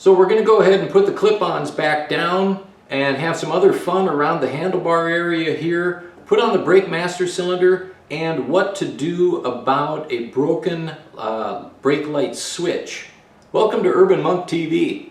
So we're going to go ahead and put the clip-ons back down and have some other fun around the handlebar area here, put on the brake master cylinder, and what to do about a broken brake light switch. Welcome to Urban Monk TV.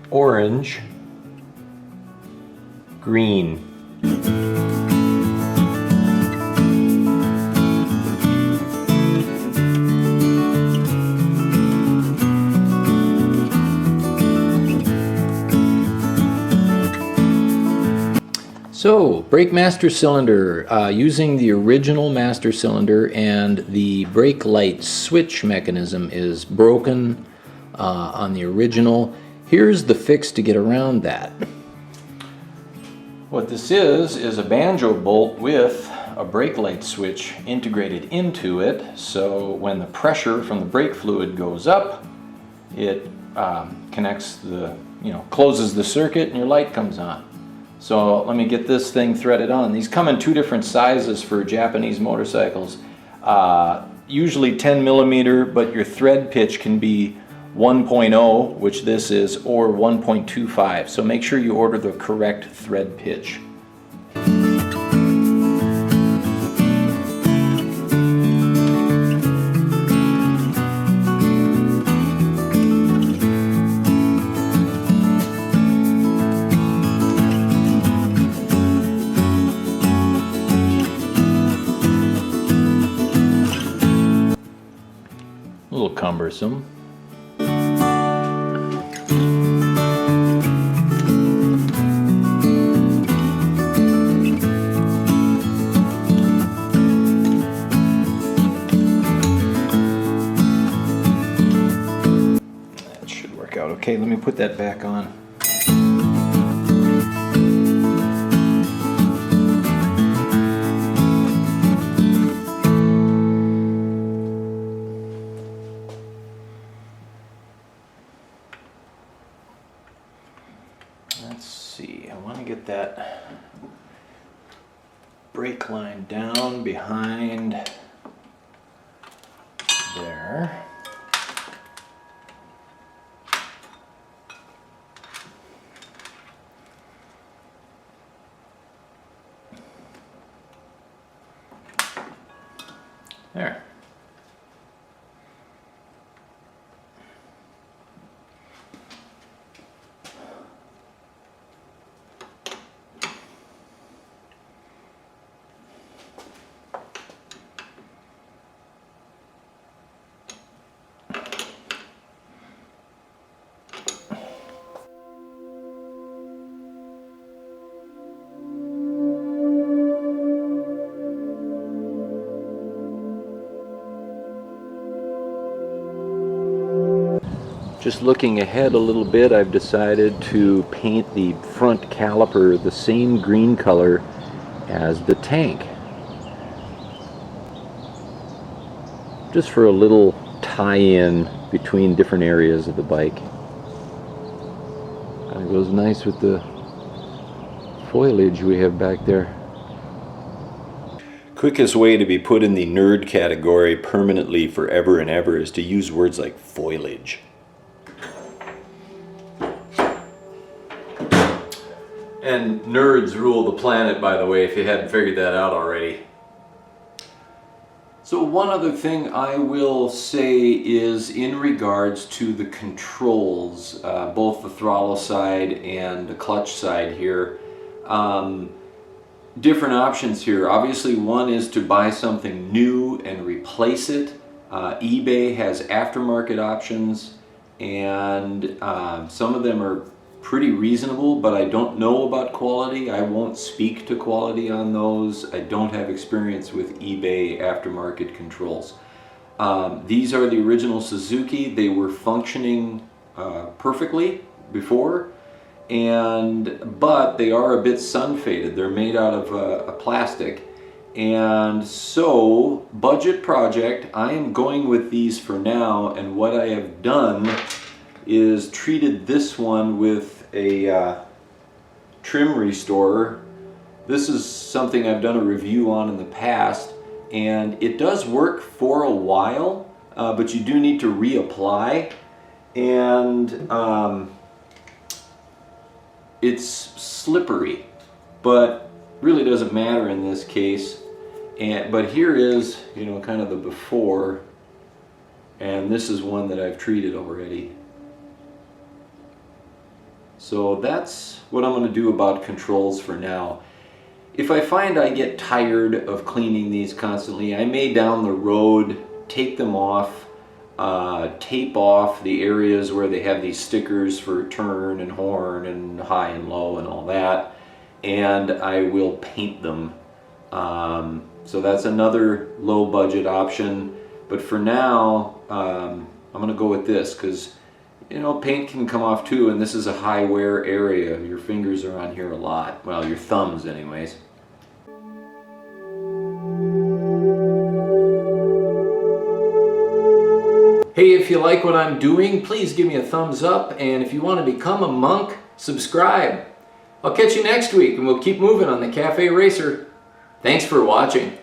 Orange, green. So, brake master cylinder, using the original master cylinder, and the brake light switch mechanism is broken on the original. Here's the fix to get around that. What this is a banjo bolt with a brake light switch integrated into it, so when the pressure from the brake fluid goes up, it connects the, closes the circuit and your light comes on. So let me get this thing threaded on. These come in two different sizes for Japanese motorcycles. Usually 10 millimeter, but your thread pitch can be 1.0, which this is, or 1.25. So make sure you order the correct thread pitch. A little cumbersome. Okay, let me put that back on. Let's see, I want to get that brake line down behind there. There. Just looking ahead a little bit, I've decided to paint the front caliper the same green color as the tank. Just for a little tie-in between different areas of the bike. Kind of goes nice with the foliage we have back there. Quickest way to be put in the nerd category permanently forever and ever is to use words like foliage. And nerds rule the planet, by the way, if you hadn't figured that out already. So one other thing I will say is in regards to the controls, both the throttle side and the clutch side here. Different options here. Obviously, one is to buy something new and replace it. eBay has aftermarket options, and some of them are pretty reasonable, but I don't know about quality. I won't speak to quality on those. I don't have experience with eBay aftermarket controls. These are the original Suzuki. They were functioning perfectly before, but they are a bit sun faded. They're made out of a plastic, and so budget project, I am going with these for now. And what I have done is treated this one with a trim restorer. This is something I've done a review on in the past, and it does work for a while, but you do need to reapply, and it's slippery, but really doesn't matter in this case. But here is, you know, kind of the before, and this is one that I've treated already. So that's what I'm going to do about controls for now. If I find I get tired of cleaning these constantly, I may down the road take them off, tape off the areas where they have these stickers for turn and horn and high and low and all that, and I will paint them. So that's another low budget option, but for now I'm going to go with this because, you know, paint can come off too, and this is a high wear area. Your fingers are on here a lot. Well, your thumbs anyways. Hey, if you like what I'm doing, please give me a thumbs up, and if you want to become a monk, subscribe. I'll catch you next week, and we'll keep moving on the Cafe Racer. Thanks for watching.